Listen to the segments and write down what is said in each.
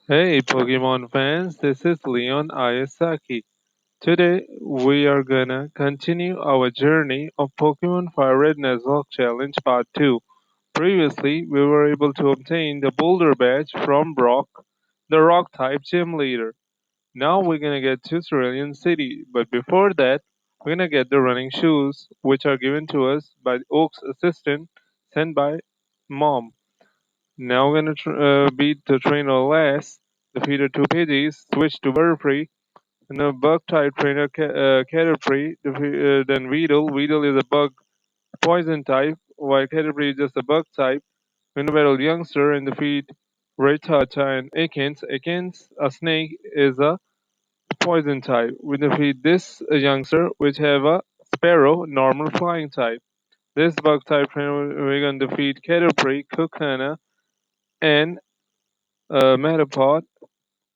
Hey Pokemon fans, this is Leon Ayasaki. Today we are gonna continue our journey of Pokemon Fire Red Nuzlocke Challenge Part 2. Previously, we were able to obtain the Boulder Badge from Brock, the Rock-type gym leader. Now we're gonna get to Cerulean City, but before that, we're gonna get the running shoes, which are given to us by Oak's assistant, sent by Mom. Now we're gonna beat the trainer last, defeated two Pidgeys, switch to Butterfree, and a bug-type trainer Caterpie, then Weedle. Weedle is a bug poison type, while Caterpie is just a bug type. We're gonna battle Youngster and defeat Rattata and Ekans. Ekans, a snake, is a poison type. We defeat this Youngster, which have a Sparrow, normal flying type. This bug type trainer, we're gonna defeat Caterpie, Kokana, and Metapod,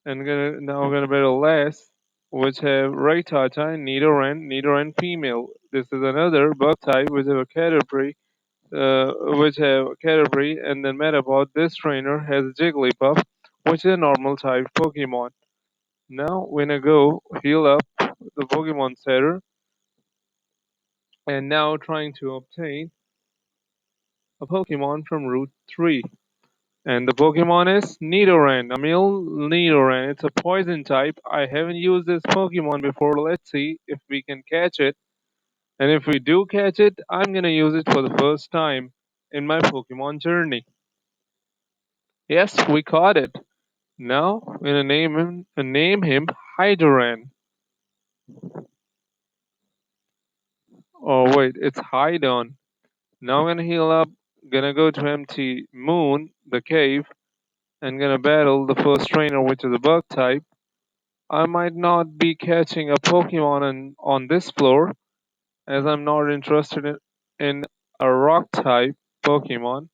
and now we're gonna battle last, which have Raitata and Nidoran female. This is another bug type which have a Caterpie, which have Caterpie, and then Metapod. This trainer has Jigglypuff, which is a normal type Pokemon. Now we're gonna go heal up the Pokemon Center, and now trying to obtain a Pokemon from Route 3. And the Pokemon is Nidoran, a male Nidoran. It's a poison type. I haven't used this Pokemon before. Let's see if we can catch it. And if we do catch it, I'm gonna use it for the first time in my Pokemon journey. Yes, we caught it. Now we're gonna name him Hydran. Oh wait, it's Hydon. Now I'm gonna heal up. Gonna go to Empty Moon, the cave, and gonna battle the first trainer, which is a bug type. I might not be catching a Pokemon on this floor, as I'm not interested in a rock type Pokemon.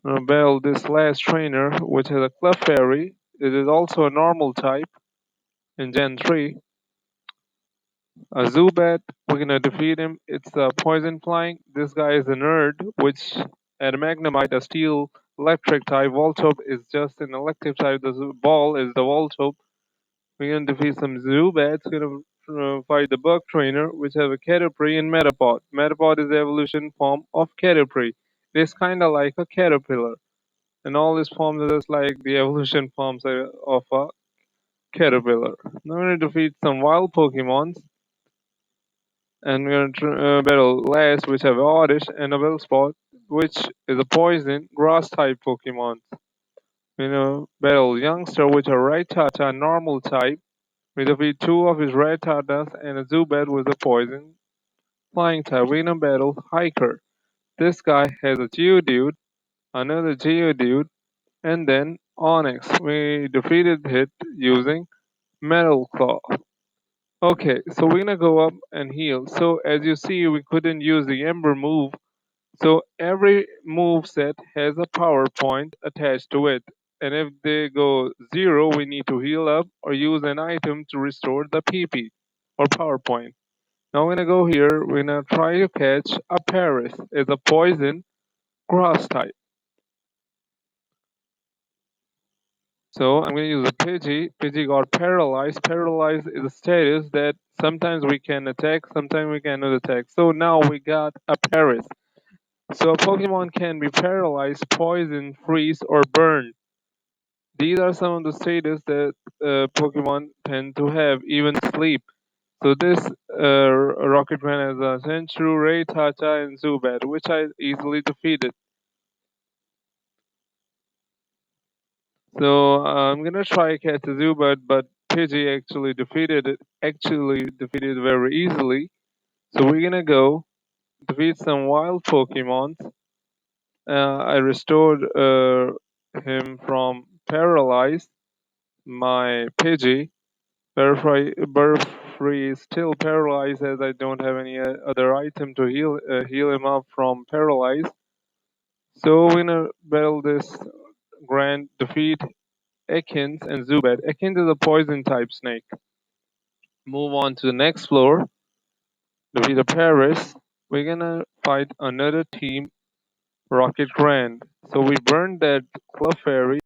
Battle this last trainer, which has a Clefairy. It is also a normal type in Gen 3. A Zubat, we're gonna defeat him. It's a poison flying. This guy is a nerd, which at Magnemite, a steel electric type. Voltorb is just an electric type. The ball is the Voltorb. We're gonna defeat some Zubats. Gonna fight the Bug Trainer, which have a Caterpie and Metapod. Metapod is the evolution form of Caterpie. It is kind of like a caterpillar, and all these forms are just like the evolution forms of a caterpillar. Now we're gonna defeat some wild Pokemons, and we're gonna battle last, which have Oddish and a Bellspot, which is a poison grass type Pokemon. Battle Youngster, which are Rattata normal type. We defeat two of his Rattatas and a Zubat with a poison. Flying type, we battle Hiker. This guy has a Geodude, another Geodude, and then Onyx. We defeated it using Metal Claw. Okay, so we're gonna go up and heal. So as you see, we couldn't use the Ember move. So every move set has a power point attached to it. And if they go zero, we need to heal up or use an item to restore the PP or power point. Now we're gonna go here. We're gonna try to catch a Paris. It's a poison grass type. So I'm gonna use a Pidgey. Pidgey got paralyzed. Paralyzed is a status that sometimes we can attack, sometimes we cannot attack. So now we got a Paris. So a Pokemon can be paralyzed, poisoned, freeze, or burned. These are some of the status that Pokemon tend to have, even sleep. So this Rocketman has a Sandshrew, Rattata, and Zubat, which I easily defeated. So I'm gonna try catch a Zubat, but Pidgey actually defeated very easily. So we're gonna go defeat some wild Pokemon. I restored him from paralyzed. My Pidgey, Butterfree is still paralyzed as I don't have any other item to heal him up from paralyzed. So we're gonna battle this grand defeat Ekans and Zubat. Ekans is a poison type snake. Move on to the next floor. Defeat a Paris. We're gonna fight another team, Rocket Grand. So we burned that Clefairy.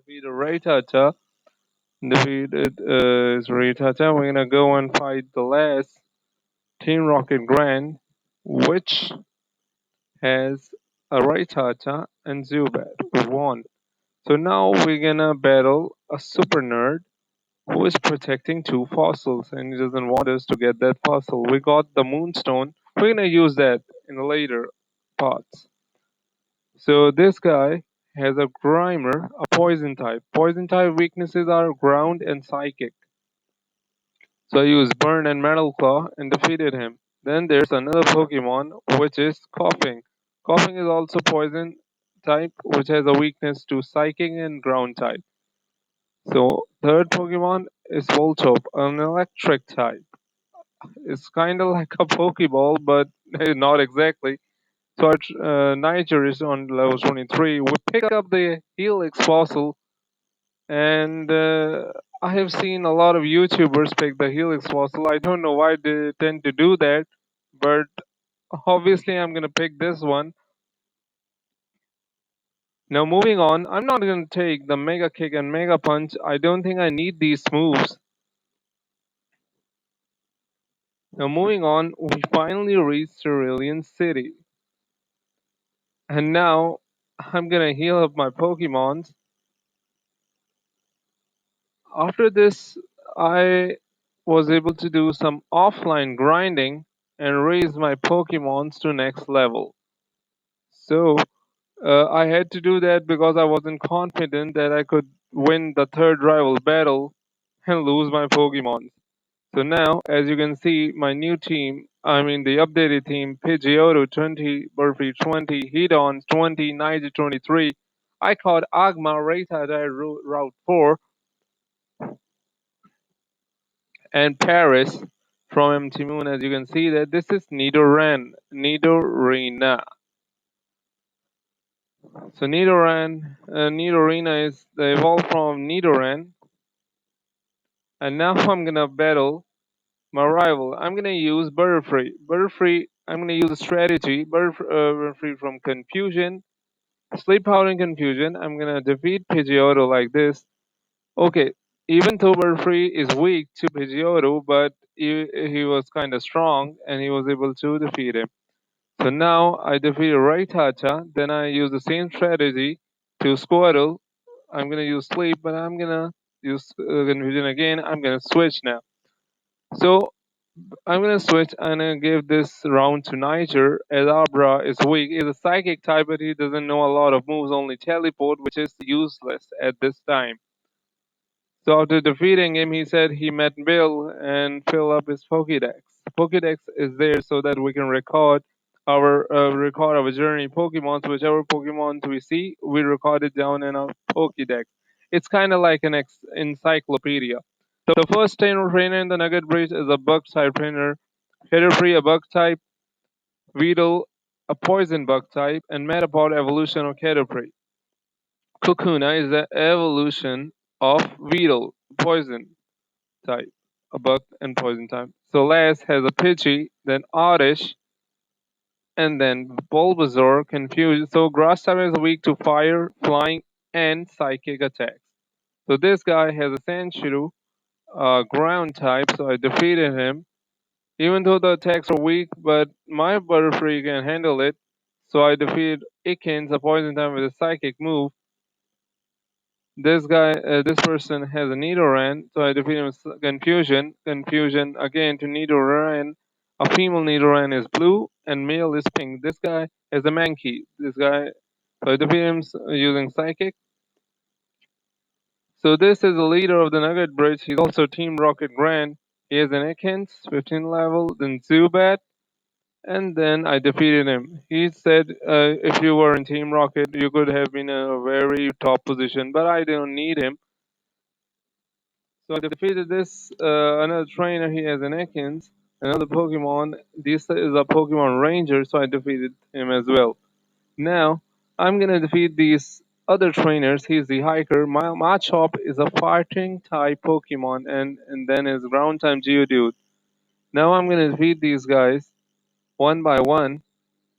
defeated Raitata. Defeated is Raitata. We're gonna go and fight the last Team Rocket Grand, which has a Raitata and Zubat. We won. So now we're gonna battle a super nerd who is protecting two fossils and he doesn't want us to get that fossil. We got the Moonstone. We're gonna use that in the later parts. So this guy has a Grimer, a poison type. Poison type weaknesses are ground and psychic. So I used Burn and Metal Claw and defeated him. Then there's another Pokemon which is Coughing. Coughing is also poison type which has a weakness to psychic and ground type. So third Pokemon is Voltorb, an electric type. It's kind of like a Pokeball, but not exactly. So our Niger is on level 23. We pick up the Helix fossil, and I have seen a lot of YouTubers pick the Helix fossil. I don't know why they tend to do that, but obviously I'm gonna pick this one. Now moving on, I'm not gonna take the Mega Kick and Mega Punch. I don't think I need these moves. Now moving on, we finally reach Cerulean City. And now I'm gonna heal up my Pokemons. After this, I was able to do some offline grinding and raise my Pokemons to next level. So I had to do that because I wasn't confident that I could win the third rival battle and lose my Pokemon. So now, as you can see, my new team, I mean the updated team, Pidgeotto 20, Burfi 20, Hidon 20, Niger 23. I caught Agma, Rattata, Route 4, and Paris from MT Moon. As you can see that this is Nidorina. So Nidorina is the evolved from Nidoran. And now I'm gonna battle my rival. I'm gonna use Butterfree. Butterfree, I'm gonna use a strategy. Butterfree from Confusion, Sleep Powder Confusion. I'm gonna defeat Pidgeotto like this. Okay, even though Butterfree is weak to Pidgeotto, but he was kind of strong and he was able to defeat him. So now I defeated Raitata. Then I use the same strategy to Squirtle. I'm gonna use Sleep, but I'm gonna use Confusion again. I'm gonna switch now. So I'm gonna switch and give this round to Niger as Abra is weak. He's a psychic type, but he doesn't know a lot of moves, only teleport, which is useless at this time. So after defeating him, he said he met Bill and fill up his Pokédex. Pokédex is there so that we can record our journey Pokemon. Whichever Pokemon we see, we record it down in a Pokédex. It's kind of like an encyclopedia. The first trainer in the Nugget Bridge is a bug type trainer. Free a bug type, Weedle a poison bug type, and Metapod evolution of Caterpie. Kukuna is the evolution of Weedle, poison type, a bug and poison type. So last has a Pidgey, then Oddish, and then Bulbasaur, Confused. So grass type is weak to fire, flying, and psychic attacks. So this guy has a Sandshrew, ground type, so I defeated him. Even though the attacks are weak, but my Butterfree can handle it. So I defeated Ikins, a poison type with a psychic move. This person has a Nidoran, so I defeat him with Confusion. Confusion again to Nidoran. A female Nidoran is blue and male is pink. This guy has a Mankey. So I defeat him using Psychic. So this is the leader of the Nugget Bridge. He's also Team Rocket Grand. He has an Ekans, 15 level, then Zubat, and then I defeated him. He said if you were in Team Rocket, you could have been in a very top position, but I don't need him. So I defeated this another trainer. He has an Ekans, another Pokemon. This is a Pokemon Ranger, so I defeated him as well. Now I'm gonna defeat these other trainers. He's the hiker. Machop is a fighting type Pokemon, and then his ground type Geodude. Now I'm gonna defeat these guys one by one.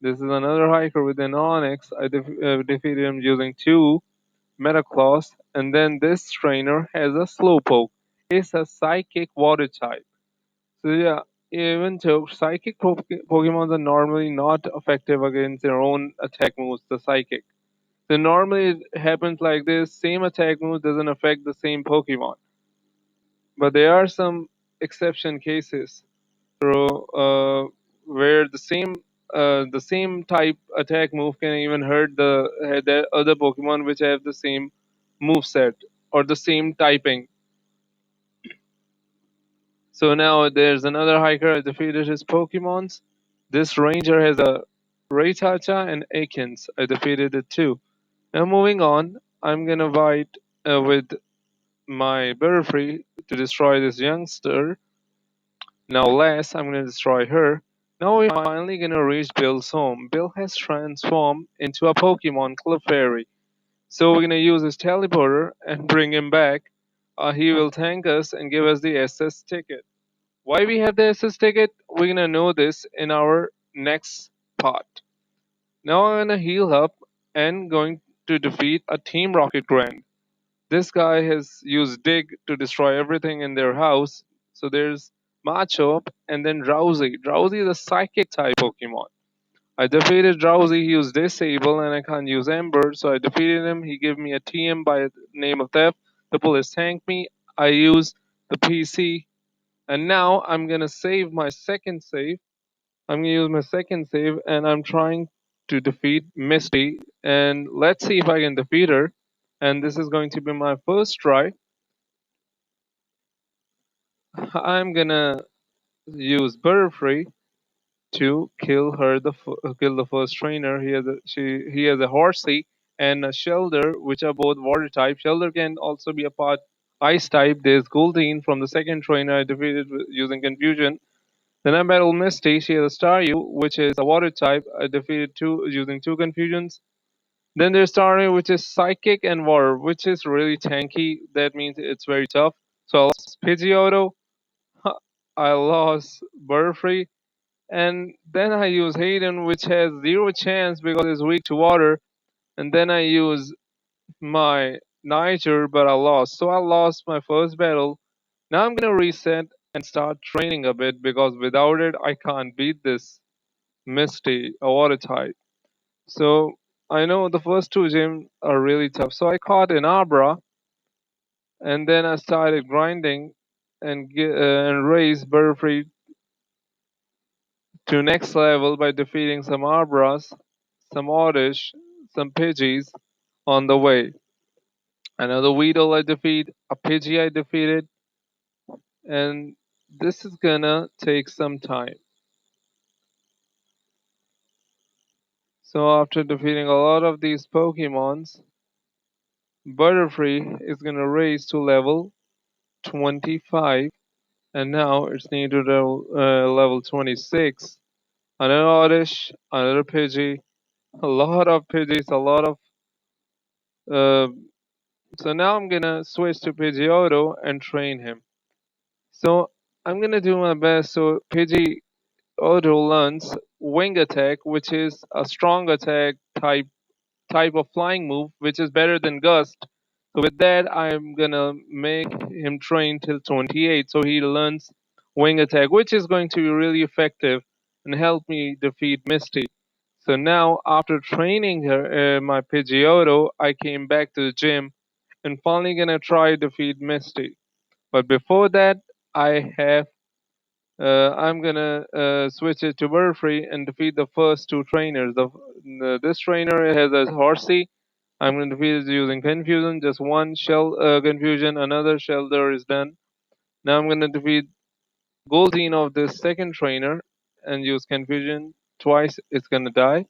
This is another hiker with an Onyx. I defeated him using two Metaclass, and then this trainer has a Slowpoke. It's a psychic water type. So yeah, even though psychic Pokemon are normally not effective against their own attack moves, the psychic. So normally it happens like this: same attack move doesn't affect the same Pokemon, but there are some exception cases. So where the same type attack move can even hurt the other Pokemon which have the same move set or the same typing. So now there's another hiker. I defeated his Pokemons. This ranger has a Raitata and Akins. I defeated it too. Now moving on, I'm gonna fight with my Butterfree to destroy this youngster. Now last, I'm gonna destroy her. Now we're finally gonna reach Bill's home. Bill has transformed into a Pokemon Clefairy. So we're gonna use his teleporter and bring him back. He will thank us and give us the SS ticket. Why we have the SS ticket? We're gonna know this in our next part. Now I'm gonna heal up and going to defeat a Team Rocket Grand. This guy has used Dig to destroy everything in their house. So there's Machop and then Drowsy. Drowsy is a psychic type Pokemon. I defeated Drowsy, he used Disable and I can't use Ember, so I defeated him. He gave me a TM by the name of Theft. The police tanked me. I used the PC and now I'm gonna save my second save. I'm gonna use my second save and I'm trying to defeat Misty and let's see if I can defeat her. And this is going to be my first try. I'm gonna use Butterfree to kill her kill the first trainer. He has a Horsey and a Shelter, which are both water type. Shelter can also be a part ice type. There's Goldeen from the second trainer I defeated using Confusion. Then I battled Misty. She has a Staryu, which is a water type. I defeated two using two Confusions. Then there's Staryu, which is Psychic and Water, which is really tanky. That means it's very tough. So I lost Pidgeotto. I lost Butterfree. And then I use Hayden, which has zero chance because it's weak to water. And then I use my Niger, but I lost. So I lost my first battle. Now I'm gonna reset and start training a bit because without it I can't beat this Misty, a water type. So I know the first two gyms are really tough. So I caught an Abra, and then I started grinding and raised Butterfree to next level by defeating some Arbras, some Oddish, some Pidgeys on the way. Another Weedle I defeat, a Pidgey I defeated, and this is gonna take some time. So after defeating a lot of these Pokemons, Butterfree is gonna raise to level 25, and now it's needed to level 26. Another Oddish, another Pidgey, a lot of Pidgeys, a lot of uh, so now I'm gonna switch to Pidgeotto and train him. So I'm gonna do my best. So Pidgeotto learns Wing Attack, which is a strong attack type of flying move, which is better than Gust. So with that, I'm gonna make him train till 28, so he learns Wing Attack, which is going to be really effective and help me defeat Misty. So now, after training my Pidgeotto, I came back to the gym and finally gonna try defeat Misty. But before that, I have I'm gonna switch it to Butterfree and defeat the first two trainers. This trainer has a Horsey. I'm gonna defeat it using Confusion. Just one shell Confusion, another Shelter is done. Now I'm gonna defeat Goldeen of this second trainer and use Confusion twice. It's gonna die.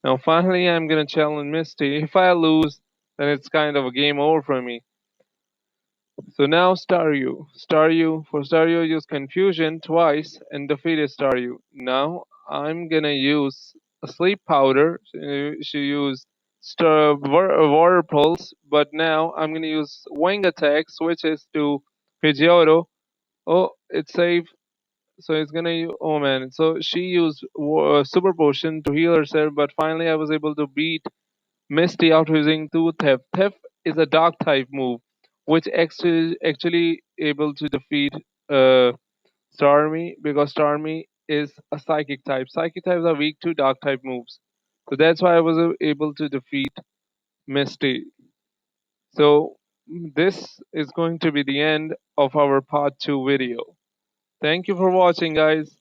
Now finally, I'm gonna challenge Misty. If I lose, then it's kind of a game over for me. So now Staryu. For Staryu, use Confusion twice and defeated Staryu. Now I'm gonna use a Sleep Powder. She used Water Pulse, but now I'm gonna use Wing Attack, switches to Pidgeotto. Oh, it's safe. So it's gonna. Oh man. So she used Super Potion to heal herself, but finally I was able to beat Misty out using two Theft. Theft is a dark type move, which actually able to defeat uh, Starmie because Starmie is a psychic type. Psychic types are weak to dark type moves. So that's why I was able to defeat Misty. So this is going to be the end of our part 2 video. Thank you for watching, guys.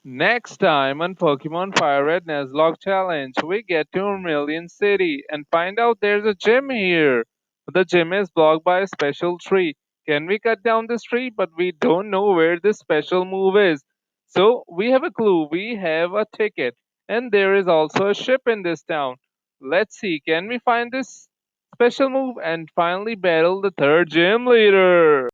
Next time on Pokemon Fire Red Nuzlocke Challenge, we get to Vermilion City and find out there's a gym here. The gym is blocked by a special tree. Can we cut down this tree? But we don't know where this special move is. So we have a clue. We have a ticket. And there is also a ship in this town. Let's see, can we find this special move and finally battle the third gym leader?